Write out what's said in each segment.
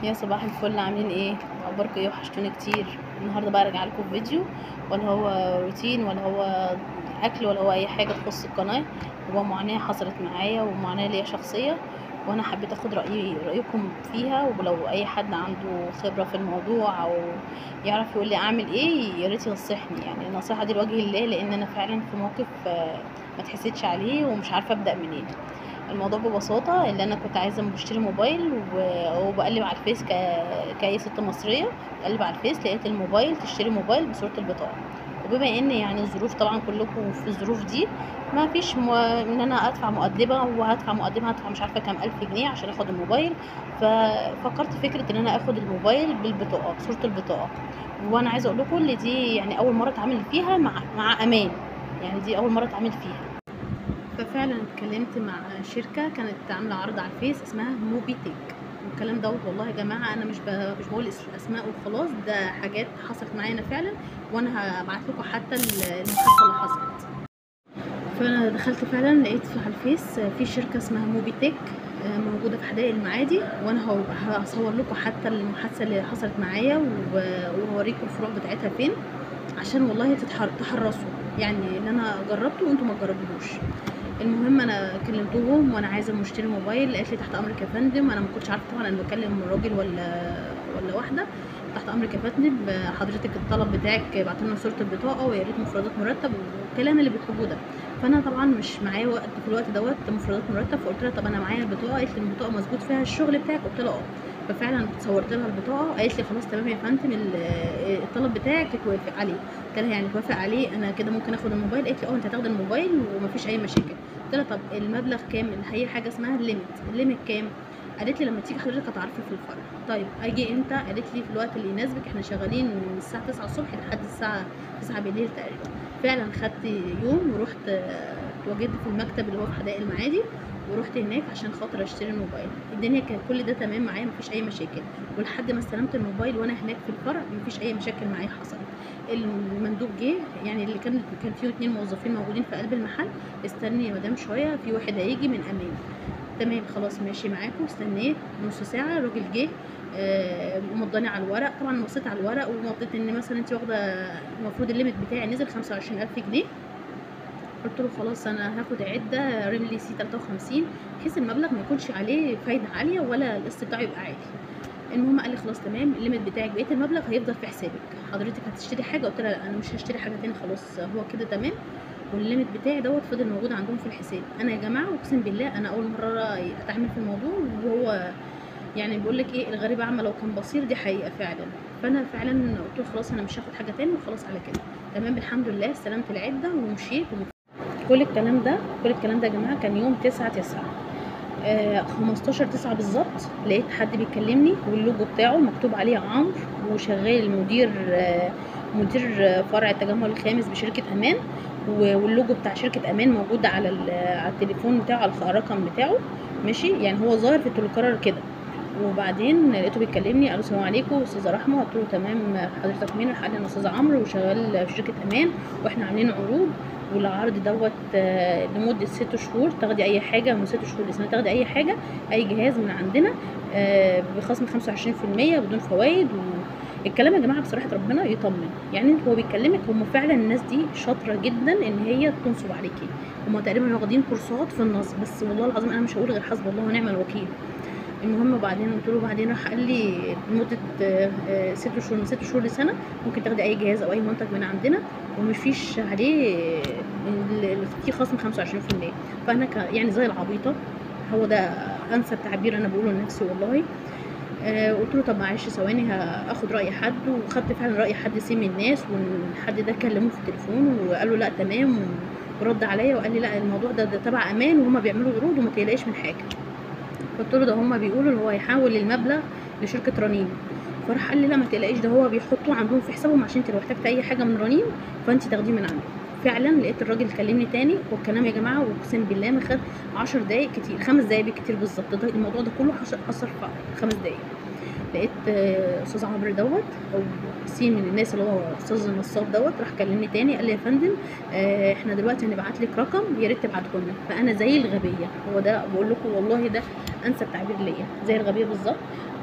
يا صباح الفل، عاملين ايه؟ اخباركم ايه؟ وحشتوني كتير. النهارده بقى راجعه لكم فيديو، ولا هو روتين ولا هو اكل ولا هو اي حاجه تخص القناه. هو معاناه حصلت معايا ومعاناه ليا شخصيه، وانا حبيت اخد رايكم فيها. ولو اي حد عنده خبره في الموضوع او يعرف يقول لي اعمل ايه، يا ريت ينصحني. يعني النصيحه دي لوجه الله، لان انا فعلا في موقف ما تحسدش عليه ومش عارفه ابدا منين. الموضوع ببساطة، اللي أنا كنت عايزة بشتري موبايل وبقلب على الفيس كأي ست مصرية. بقلب على الفيس لقيت الموبايل، تشتري موبايل بصورة البطاقة. وبما ان يعني الظروف، طبعا كلكم في الظروف دي، ما فيش ان انا ادفع مقدمة، هدفع مش عارفة كام الف جنيه عشان اخد الموبايل. ففكرت فكرة ان انا اخد الموبايل بالبطاقة، بصورة البطاقة. وانا عايزة اقول لكم اللي دي يعني اول مرة اتعامل فيها مع امان. يعني دي اول مرة اتعامل فيها. ففعلا اتكلمت مع شركه كانت عامله عرض على الفيس اسمها موبي تيك. والكلام دوت والله يا جماعه، انا مش بقول اسماء وخلاص، ده حاجات حصلت معايا انا فعلا. وانا هبعت لكم حتى المحادثه اللي حصلت. فانا دخلت فعلا لقيت على الفيس في شركه اسمها موبي تيك، موجوده في حدائق المعادي. وانا هصور لكم حتى المحادثه اللي حصلت معايا وهوريكم الفروع بتاعتها فين، عشان والله تحرصوا. يعني اللي انا جربته وانتم ما تجربوهوش. المهم انا كلمتهم وانا عايزه اشتري موبايل. قالت لي تحت امرك يا فندم. انا ما كنتش عارفه طبعا انا بكلم راجل ولا واحده. تحت امرك يا فندم، حضرتك الطلب بتاعك بعت لنا صوره البطاقه ويا ريت مفردات مرتب والكلام اللي بتحبوه ده. فانا طبعا مش معايا وقت في الوقت دوت مفردات مرتب، فقلت لها طب انا معايا البطاقه. قالت لي البطاقه مظبوط فيها الشغل بتاعك؟ قلت لها اه. ففعلا صورت لها البطاقه. قالت لي خلاص تمام يا فندم، الطلب بتاعك اتوافق عليه. قلت لها يعني توافق عليه انا كده ممكن اخد الموبايل؟ قالت لي اه انت هتاخد الموبايل ومفيش اي مشاكل. قلت لها طب المبلغ كام؟ هي حاجه اسمها الليميت كام؟ قالت لي لما تيجي حضرتك هتعرفي في الفرع. طيب اجي امتى؟ قالت لي في الوقت اللي يناسبك، احنا شغالين من الساعه 9 الصبح لحد الساعه 9 بالليل تقريبا. فعلا خدت يوم ورحت اتواجدت في المكتب اللي هو في حدائق المعادي، ورحت هناك عشان خاطر اشتري الموبايل. الدنيا كان كل ده تمام معايا، مفيش اي مشاكل. ولحد ما استلمت الموبايل وانا هناك في الفرع مفيش اي مشاكل معايا حصلت. المندوب جه، يعني اللي كان فيه 2 موظفين موجودين في قلب المحل. استني يا مدام شويه، في واحد هيجي من امان. تمام خلاص ماشي معاكم. استنيت نص ساعه، الراجل جه مضاني على الورق. طبعا بصيت على الورق ومضيت ان مثلا انت واخده المفروض الليميت بتاعي نزل 25000 جنيه. قلت له خلاص انا هاخد عده ريملي سي 53، بحيث المبلغ ما يكونش عليه فايده عاليه ولا القسط بتاعه يبقى عالي. المهم قال لي خلاص تمام، الليميت بتاعك بقيه المبلغ هيفضل في حسابك. حضرتك هتشتري حاجه؟ قلت لها لا انا مش هشتري حاجه تاني، خلاص هو كده تمام. والليميت بتاعي دوت فضل موجود عندهم في الحساب. انا يا جماعه اقسم بالله انا اول مره اتعامل في الموضوع. وهو يعني بيقول لك ايه، الغريب اعمى لو كان بصير، دي حقيقه فعلا. فانا فعلا قلت له خلاص انا مش هاخد حاجه تاني وخلاص على كده. تمام الحمد لله استلمت العده ومشيت. كل الكلام ده يا جماعه كان يوم 9/9. 15/9 بالظبط لقيت حد بيكلمني واللوجو بتاعه مكتوب عليه عمرو، وشغال مدير فرع التجمع الخامس بشركة امان. واللوجو بتاع شركة امان موجود على التليفون بتاعه، على الرقم بتاعه. ماشي يعني هو ظاهر في التليكرر كده. وبعدين لقيته بيكلمني، قال السلام عليكم استاذه رحمه. قلت له تمام، حضرتك مين؟ قال لي انا استاذ عمرو وشغال في شركه امان، واحنا عاملين عروض. والعرض دوت لمده 6 شهور تاخدي اي حاجه، من 6 شهور لسنه تاخدي اي حاجه، اي جهاز من عندنا بخصم 25% بدون فوائد. الكلام يا جماعه بصراحه ربنا يطمن. يعني هو بيكلمك، هم فعلا الناس دي شاطره جدا ان هي تنصب عليكي. هم تقريبا واخدين كورسات في النصب، بس والله العظيم انا مش هقول غير حسب الله ونعم الوكيل. المهم وبعدين قلت له بعدين، راح قال لي لمده 6 شهور، من 6 شهور لسنه ممكن تاخدي اي جهاز او اي منتج من عندنا ومفيش عليه في خصم 25%. فانا يعني زي العبيطه، هو ده انسب تعبير انا بقوله لنفسي والله. قلت له طب معلش ثواني هاخد راي حد. وخدت فعلا راي حد سيم الناس، والحد ده كلمه في التليفون وقال له لا تمام، ورد عليا وقال لي لا الموضوع ده تبع امان وهما بيعملوا عروض وما تقلقيش من حاجه. قلت له ده هما بيقولوا ان هو هيحول المبلغ لشركه رنين. فراح قال لي لا ما تقلقيش، ده هو بيحطوه عندهم في حسابهم عشان انت لو احتجت اي حاجه من رنين فانت تاخديه من عنده. فعلا لقيت الراجل كلمني تاني، والكلام يا جماعه واقسم بالله ما خد 10 دقايق كتير، 5 دقايق بالكتير بالظبط. الموضوع ده كله حصل في 5 دقايق. لقيت استاذ عمرو دوت او سين من الناس اللي هو استاذ النصاب دوت راح كلمني تاني قال لي يا فندم احنا دلوقتي هنبعت لك رقم يا ريت تبعته لنا. فانا زي الغبيه، هو ده بقول لكم والله ده انسب تعبير ليا، زي الغبيه بالظبط.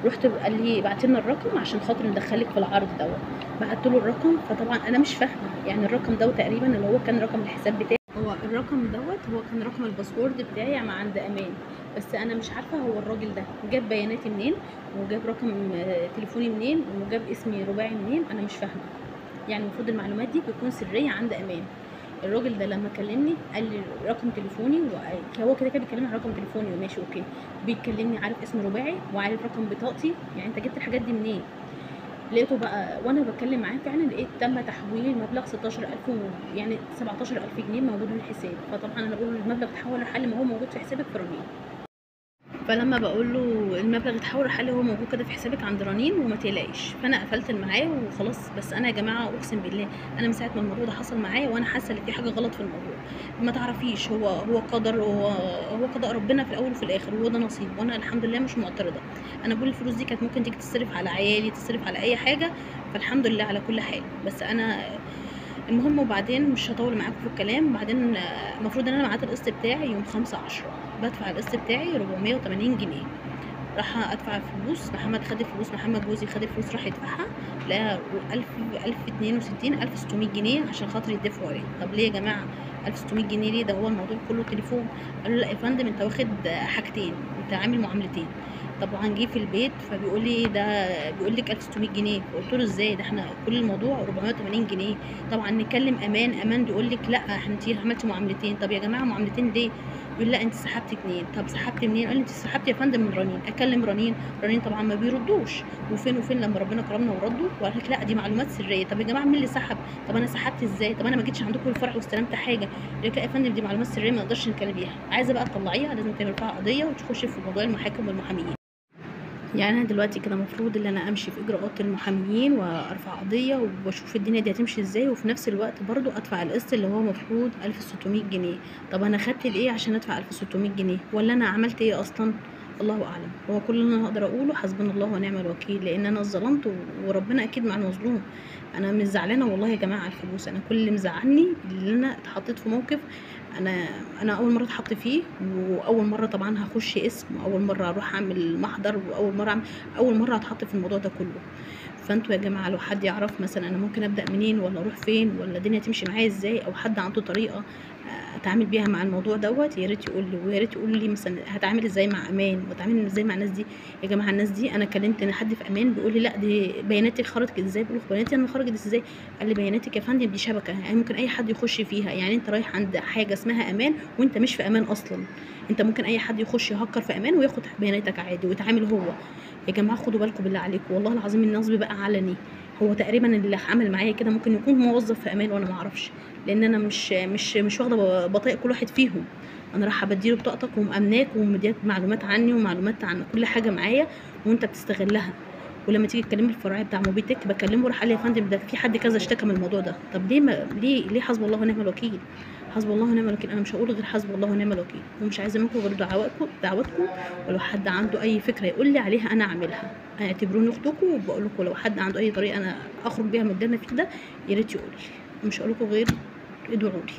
رحت قال لي ابعتي لنا الرقم عشان خاطر ندخلك في العرض دوت. بعت له الرقم، فطبعا انا مش فاهمه يعني الرقم دوت تقريبا اللي هو كان رقم الحساب بتاعي، هو الرقم دوت هو كان رقم الباسورد بتاعي مع عند امان. بس انا مش عارفه هو الراجل ده جاب بياناتي منين وجاب رقم تليفوني منين وجاب اسمي رباعي منين، انا مش فاهمه. يعني المفروض المعلومات دي بتكون سريه عند امان. الراجل ده لما كلمني قال لي رقم تليفوني، هو كده كده بيكلمني على رقم تليفوني وماشي اوكي، بيكلمني عارف اسم رباعي وعارف رقم بطاقتي. يعني انت جبت الحاجات دي منين؟ لقيته بقى وانا بتكلم معاه فعلا لقيت تم تحويل مبلغ 16000 يعني 17000 جنيه موجود في الحساب. فطبعا انا بقول له المبلغ اتحول لحل ما هو موجود في حسابك في رنين. فلما بقول له المبلغ اتحول لحل هو موجود كده في حسابك عند رنين وما تقلقيش، فانا قفلت معاه وخلاص. بس انا يا جماعه اقسم بالله انا من ساعه ما الموضوع ده حصل معايا وانا حاسه ان في حاجه غلط في الموضوع. ما تعرفيش، هو قدر، هو قضاء ربنا في الاول وفي الاخر، وهو ده نصيب. وانا الحمد لله مش معترضه. انا بقول الفلوس دي كانت ممكن تيجي تصرف على عيالي، تصرف على اي حاجه، فالحمد لله على كل حال. بس انا المهم، وبعدين مش هطول معاكم في الكلام. بعدين المفروض ان انا ميعاد القسط بتاعي يوم 5/10، بدفع القسط بتاعي 480 جنيه. راح ادفع فلوس، محمد خد الفلوس، محمد جوزي خد الفلوس راح يدفعها، لقى 1062 1600 جنيه عشان خاطر يدفعوا عليه. طب ليه يا جماعه 1600 جنيه ليه؟ ده هو الموضوع كله تليفون. قالوا لا يا فندم انت واخد حاجتين، انت عامل معاملتين. طبعا جه في البيت فبيقول لي ده بيقول لك 1600 جنيه. قلت له ازاي؟ ده احنا كل الموضوع 480 جنيه. طبعا نكلم امان بيقول لك لا انت عملتي معاملتين. طب يا جماعه معاملتين ليه؟ يقول لا انت سحبتي 2. طب سحبت منين؟ قال لي انت سحبتي يا فندم من رنين. اكلم رنين طبعا ما بيردوش، وفين وفين لما ربنا كرمنا وردوا وقال لك لا دي معلومات سريه. طب يا جماعه مين اللي سحب؟ طب انا سحبت ازاي؟ طب انا ما جيتش عندكم الفرع واستلمت حاجه. يقول لك لا يا فندم دي معلومات سريه ما نقدرش نتكلم بيها. عايزه بقى تطلعيها لازم تعمل فيها قضيه وتخش في موضوع المحاكم والمحاميين. يعني انا دلوقتي كده المفروض ان انا امشي في اجراءات المحاميين وارفع قضيه واشوف الدنيا دي هتمشي ازاي، وفي نفس الوقت برضو ادفع القسط اللي هو المفروض 1600 جنيه. طب انا خدت الايه عشان ادفع 1600 جنيه؟ ولا انا عملت ايه اصلا؟ الله اعلم. هو كل اللي انا هقدر اقوله حسبنا الله ونعم الوكيل، لان انا اتظلمت وربنا اكيد مع المظلوم. انا مش زعلانه والله يا جماعه على الفلوس، انا كل اللي مزعلني اللي انا اتحطيت في موقف انا انا اول مره اتحط فيه، واول مره طبعا هخش اسم، واول مره اروح اعمل محضر، اول مره اتحط في الموضوع ده كله. فانتوا يا جماعه لو حد يعرف مثلا انا ممكن ابدا منين، ولا اروح فين، ولا الدنيا تمشي معايا ازاي، او حد عنده طريقه اتعامل بيها مع الموضوع دوت، يا ريت يقول لي. ويا ريت يقولوا لي مثلا هتعامل ازاي مع امان، واتعامل ازاي مع الناس دي. يا جماعه الناس دي انا كلمت حد في امان بيقول لي لا دي بياناتك خرجت ازاي؟ بقول له بياناتي انا خرجت ازاي؟ قال لي بياناتك يا فندم دي شبكه، يعني ممكن اي حد يخش فيها. يعني انت رايح عند حاجه اسمها امان وانت مش في امان اصلا، انت ممكن اي حد يخش يهكر في امان وياخد بياناتك عادي ويتعامل هو. يا جماعه خدوا بالكم بالله عليكم، والله العظيم النصب بقى علني. هو تقريبا اللي عمل معايا كده ممكن يكون موظف في امان وانا ما اعرفش، لان انا مش واخده بطايق كل واحد فيهم. انا رايحه بديله بطاقتك ومأمناك ومديك معلومات عني ومعلومات عن كل حاجه معايا، وانت بتستغلها. ولما تيجي تكلمي الفرعيه بتاع موبيتك بكلمه راح قال لي يا فندم ده في حد كذا اشتكى من الموضوع ده. طب ليه ليه حسب الله ونعم الوكيل؟ حسب الله ونعم الوكيل. انا مش هقول غير حسب الله ونعم الوكيل، ومش عايزه منكم غير دعواتكم. ولو حد عنده اي فكره يقول لي عليها انا اعملها. اعتبروني اختكم، وبقول لكم لو حد عنده اي طريقه انا اخرج بيها من الدنيا في ده يا ريت يقول لي. مش هقول لكم غير ادعوا لي.